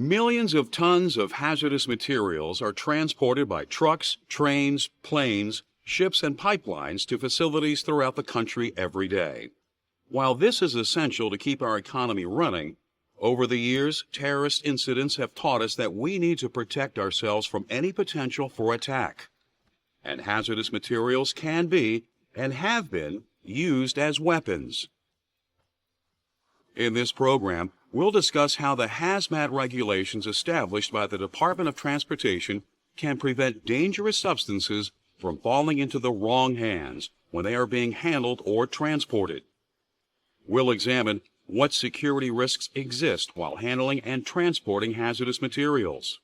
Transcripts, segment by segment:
Millions of tons of hazardous materials are transported by trucks, trains, planes, ships, and pipelines to facilities throughout the country every day. While this is essential to keep our economy running, over the years, terrorist incidents have taught us that we need to protect ourselves from any potential for attack. And hazardous materials can be, and have been, used as weapons. In this program, we'll discuss how the hazmat regulations established by the Department of Transportation can prevent dangerous substances from falling into the wrong hands when they are being handled or transported. We'll examine what security risks exist while handling and transporting hazardous materials,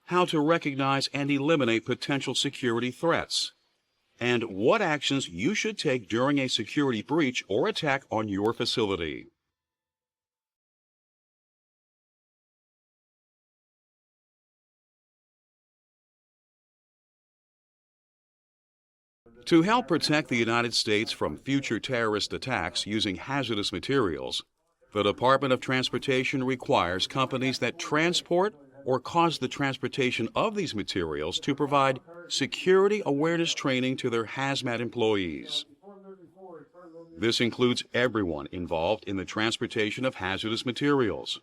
how to recognize and eliminate potential security threats, and what actions you should take during a security breach or attack on your facility. To help protect the United States from future terrorist attacks using hazardous materials, the Department of Transportation requires companies that transport or cause the transportation of these materials to provide security awareness training to their hazmat employees. This includes everyone involved in the transportation of hazardous materials,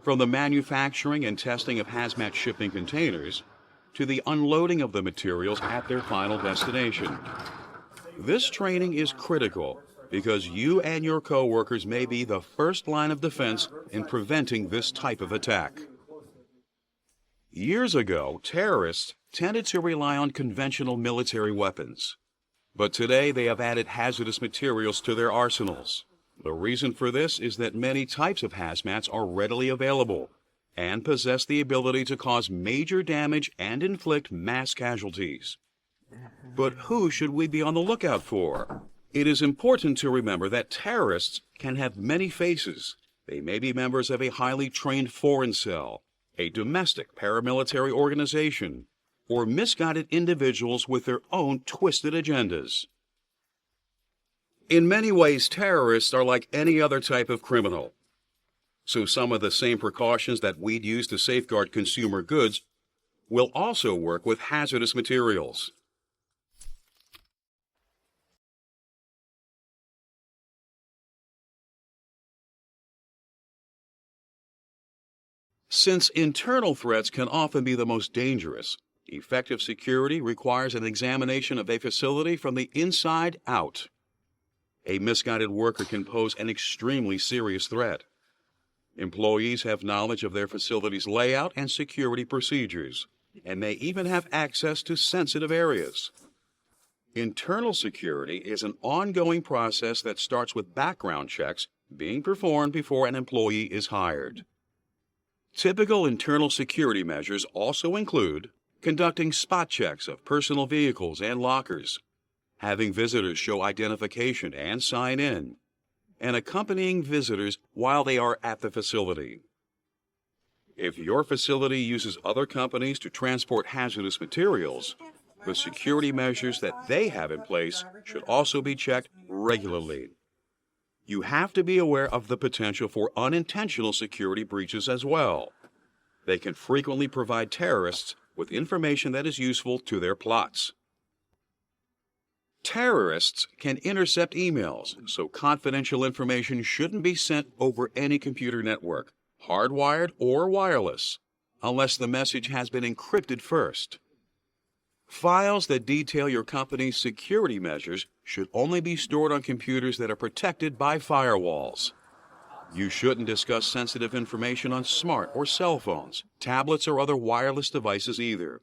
from the manufacturing and testing of hazmat shipping containers to the unloading of the materials at their final destination. This training is critical because you and your coworkers may be the first line of defense in preventing this type of attack. Years ago, terrorists tended to rely on conventional military weapons, but today they have added hazardous materials to their arsenals. The reason for this is that many types of hazmats are readily available and possess the ability to cause major damage and inflict mass casualties. But who should we be on the lookout for? It is important to remember that terrorists can have many faces. They may be members of a highly trained foreign cell, a domestic paramilitary organization, or misguided individuals with their own twisted agendas. In many ways, terrorists are like any other type of criminal. So some of the same precautions that we'd use to safeguard consumer goods will also work with hazardous materials. Since internal threats can often be the most dangerous, effective security requires an examination of a facility from the inside out. A misguided worker can pose an extremely serious threat. Employees have knowledge of their facility's layout and security procedures, and may even have access to sensitive areas. Internal security is an ongoing process that starts with background checks being performed before an employee is hired. Typical internal security measures also include conducting spot checks of personal vehicles and lockers, having visitors show identification and sign in, and accompanying visitors while they are at the facility. If your facility uses other companies to transport hazardous materials, the security measures that they have in place should also be checked regularly. You have to be aware of the potential for unintentional security breaches as well. They can frequently provide terrorists with information that is useful to their plots. Terrorists can intercept emails, so confidential information shouldn't be sent over any computer network, hardwired or wireless, unless the message has been encrypted first. Files that detail your company's security measures should only be stored on computers that are protected by firewalls. You shouldn't discuss sensitive information on smart or cell phones, tablets, or other wireless devices either,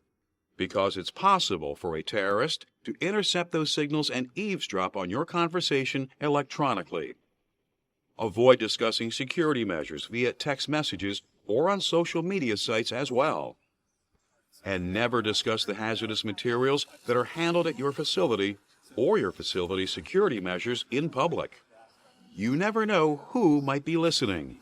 because it's possible for a terrorist to intercept those signals and eavesdrop on your conversation electronically. Avoid discussing security measures via text messages or on social media sites as well. And never discuss the hazardous materials that are handled at your facility or your facility's security measures in public. You never know who might be listening.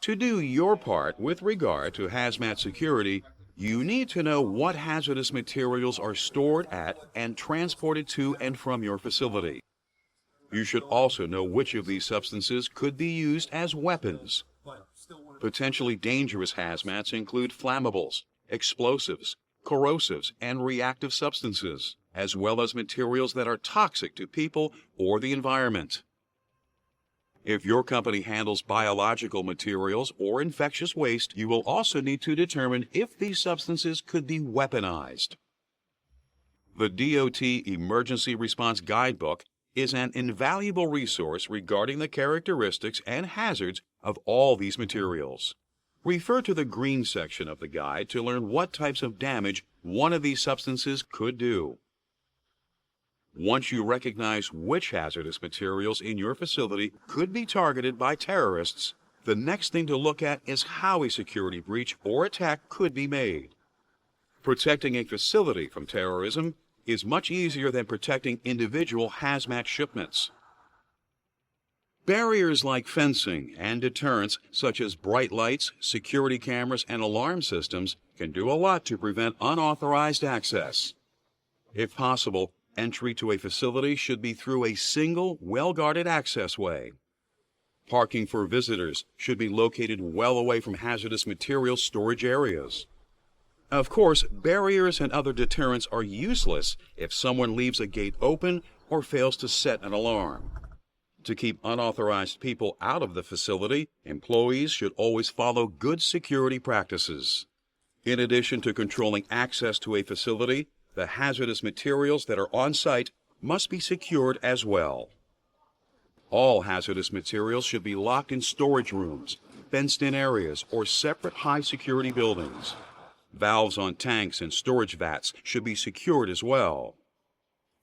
To do your part with regard to hazmat security, You need to know what hazardous materials are stored at and transported to and from your facility. You should also know which of these substances could be used as weapons. Potentially dangerous hazmats include flammables, explosives, corrosives, and reactive substances, as well as materials that are toxic to people or the environment. If your company handles biological materials or infectious waste, you will also need to determine if these substances could be weaponized. The DOT Emergency Response Guidebook is an invaluable resource regarding the characteristics and hazards of all these materials. Refer to the green section of the guide to learn what types of damage one of these substances could do. Once you recognize which hazardous materials in your facility could be targeted by terrorists, the next thing to look at is how a security breach or attack could be made. Protecting a facility from terrorism is much easier than protecting individual hazmat shipments. Barriers like fencing and deterrents such as bright lights, security cameras, and alarm systems can do a lot to prevent unauthorized access. If possible, entry to a facility should be through a single, well-guarded access way. Parking for visitors should be located well away from hazardous material storage areas. Of course, barriers and other deterrents are useless if someone leaves a gate open or fails to set an alarm. To keep unauthorized people out of the facility, employees should always follow good security practices. In addition to controlling access to a facility, the hazardous materials that are on site must be secured as well. All hazardous materials should be locked in storage rooms, fenced-in areas, or separate high-security buildings. Valves on tanks and storage vats should be secured as well.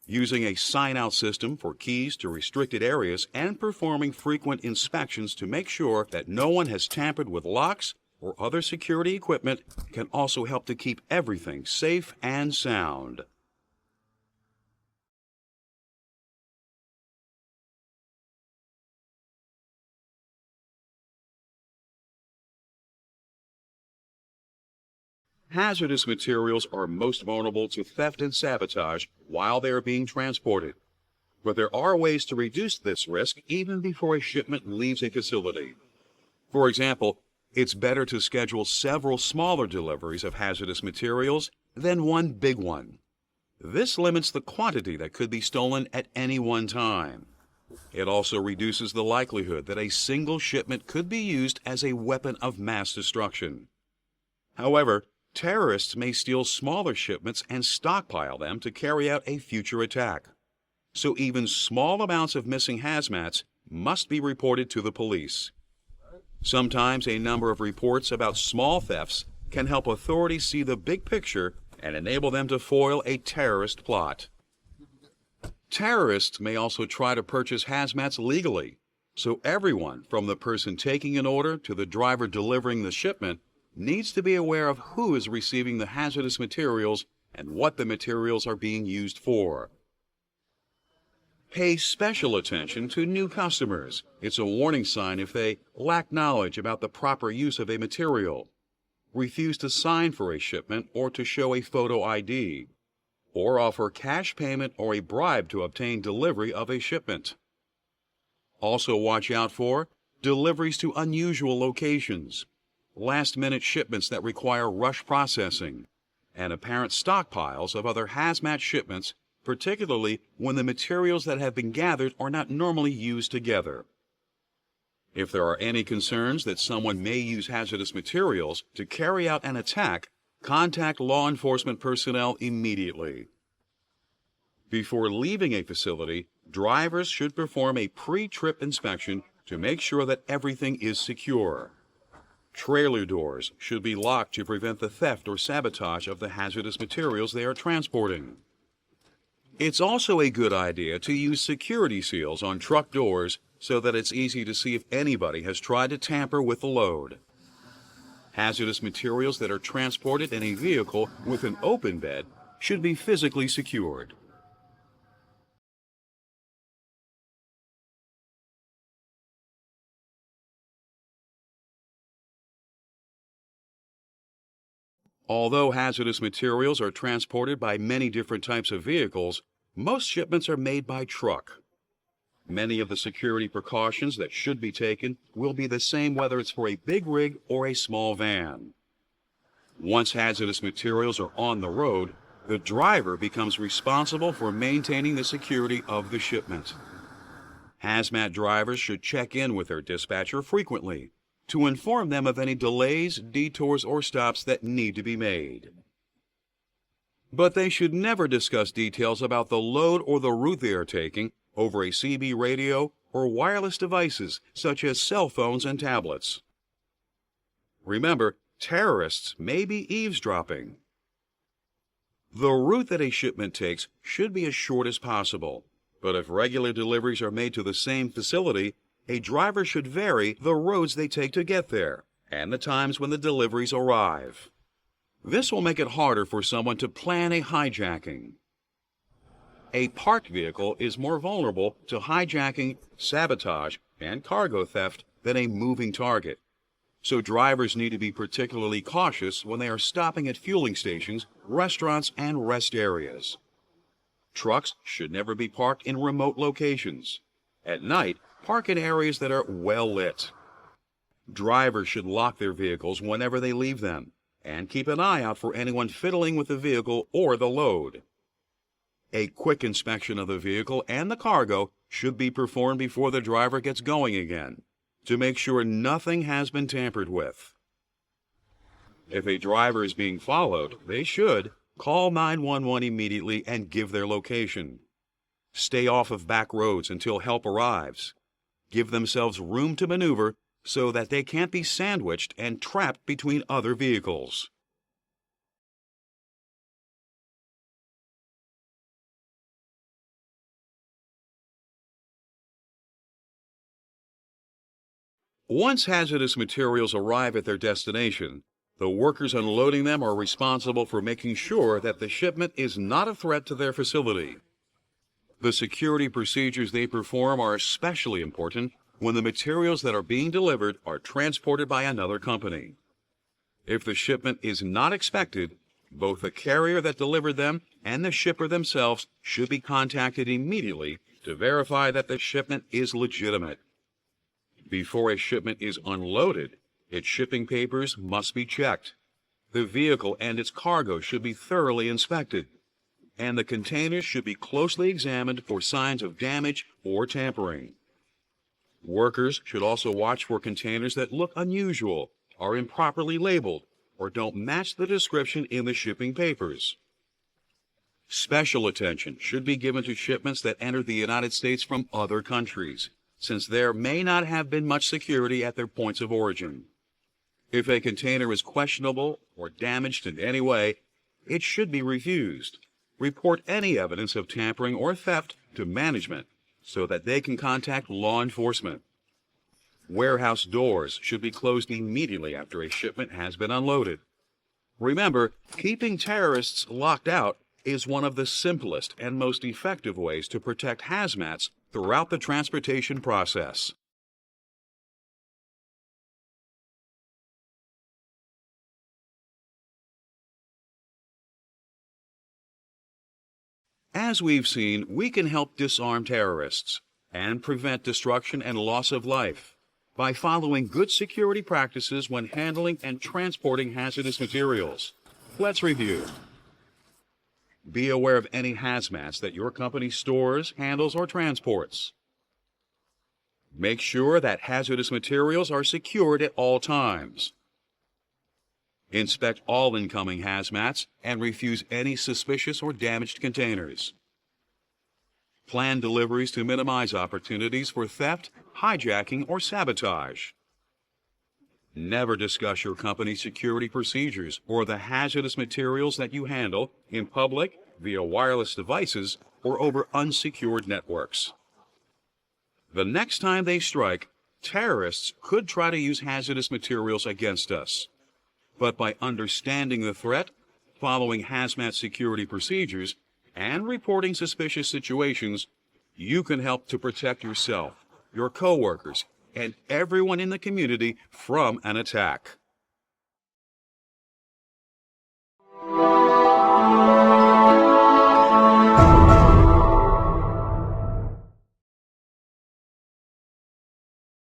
Using a sign-out system for keys to restricted areas and performing frequent inspections to make sure that no one has tampered with locks or other security equipment can also help to keep everything safe and sound. Hazardous materials are most vulnerable to theft and sabotage while they are being transported. But there are ways to reduce this risk even before a shipment leaves a facility. For example, it's better to schedule several smaller deliveries of hazardous materials than one big one. This limits the quantity that could be stolen at any one time. It also reduces the likelihood that a single shipment could be used as a weapon of mass destruction. However, terrorists may steal smaller shipments and stockpile them to carry out a future attack. So even small amounts of missing hazmats must be reported to the police. Sometimes a number of reports about small thefts can help authorities see the big picture and enable them to foil a terrorist plot. Terrorists may also try to purchase hazmats legally, so everyone from the person taking an order to the driver delivering the shipment needs to be aware of who is receiving the hazardous materials and what the materials are being used for. Pay special attention to new customers. It's a warning sign if they lack knowledge about the proper use of a material, refuse to sign for a shipment or to show a photo ID, or offer cash payment or a bribe to obtain delivery of a shipment. Also watch out for deliveries to unusual locations, last-minute shipments that require rush processing, and apparent stockpiles of other hazmat shipments, particularly when the materials that have been gathered are not normally used together. If there are any concerns that someone may use hazardous materials to carry out an attack, contact law enforcement personnel immediately. Before leaving a facility, drivers should perform a pre-trip inspection to make sure that everything is secure. Trailer doors should be locked to prevent the theft or sabotage of the hazardous materials they are transporting. It's also a good idea to use security seals on truck doors so that it's easy to see if anybody has tried to tamper with the load. Hazardous materials that are transported in a vehicle with an open bed should be physically secured. Although hazardous materials are transported by many different types of vehicles, most shipments are made by truck. Many of the security precautions that should be taken will be the same whether it's for a big rig or a small van. Once hazardous materials are on the road, the driver becomes responsible for maintaining the security of the shipment. Hazmat drivers should check in with their dispatcher frequently to inform them of any delays, detours, or stops that need to be made. But they should never discuss details about the load or the route they are taking over a CB radio or wireless devices such as cell phones and tablets. Remember, terrorists may be eavesdropping. The route that a shipment takes should be as short as possible, but if regular deliveries are made to the same facility, a driver should vary the roads they take to get there and the times when the deliveries arrive. This will make it harder for someone to plan a hijacking. A parked vehicle is more vulnerable to hijacking, sabotage, and cargo theft than a moving target. So drivers need to be particularly cautious when they are stopping at fueling stations, restaurants, and rest areas. Trucks should never be parked in remote locations. At night, park in areas that are well lit. Drivers should lock their vehicles whenever they leave them, and keep an eye out for anyone fiddling with the vehicle or the load. A quick inspection of the vehicle and the cargo should be performed before the driver gets going again, to make sure nothing has been tampered with. If a driver is being followed, they should call 911 immediately and give their location. Stay off of back roads until help arrives. Give themselves room to maneuver so that they can't be sandwiched and trapped between other vehicles. Once hazardous materials arrive at their destination, the workers unloading them are responsible for making sure that the shipment is not a threat to their facility. The security procedures they perform are especially important when the materials that are being delivered are transported by another company. If the shipment is not expected, both the carrier that delivered them and the shipper themselves should be contacted immediately to verify that the shipment is legitimate. Before a shipment is unloaded, its shipping papers must be checked. The vehicle and its cargo should be thoroughly inspected, and the containers should be closely examined for signs of damage or tampering. Workers should also watch for containers that look unusual, are improperly labeled, or don't match the description in the shipping papers. Special attention should be given to shipments that enter the United States from other countries, since there may not have been much security at their points of origin. If a container is questionable or damaged in any way, it should be refused. Report any evidence of tampering or theft to management so that they can contact law enforcement. Warehouse doors should be closed immediately after a shipment has been unloaded. Remember, keeping terrorists locked out is one of the simplest and most effective ways to protect hazmats throughout the transportation process. As we've seen, we can help disarm terrorists and prevent destruction and loss of life by following good security practices when handling and transporting hazardous materials. Let's review. Be aware of any hazmats that your company stores, handles, or transports. Make sure that hazardous materials are secured at all times. Inspect all incoming hazmats and refuse any suspicious or damaged containers. Plan deliveries to minimize opportunities for theft, hijacking, or sabotage. Never discuss your company's security procedures or the hazardous materials that you handle in public, via wireless devices, or over unsecured networks. The next time they strike, terrorists could try to use hazardous materials against us. But by understanding the threat, following hazmat security procedures, and reporting suspicious situations, you can help to protect yourself, your coworkers, and everyone in the community from an attack.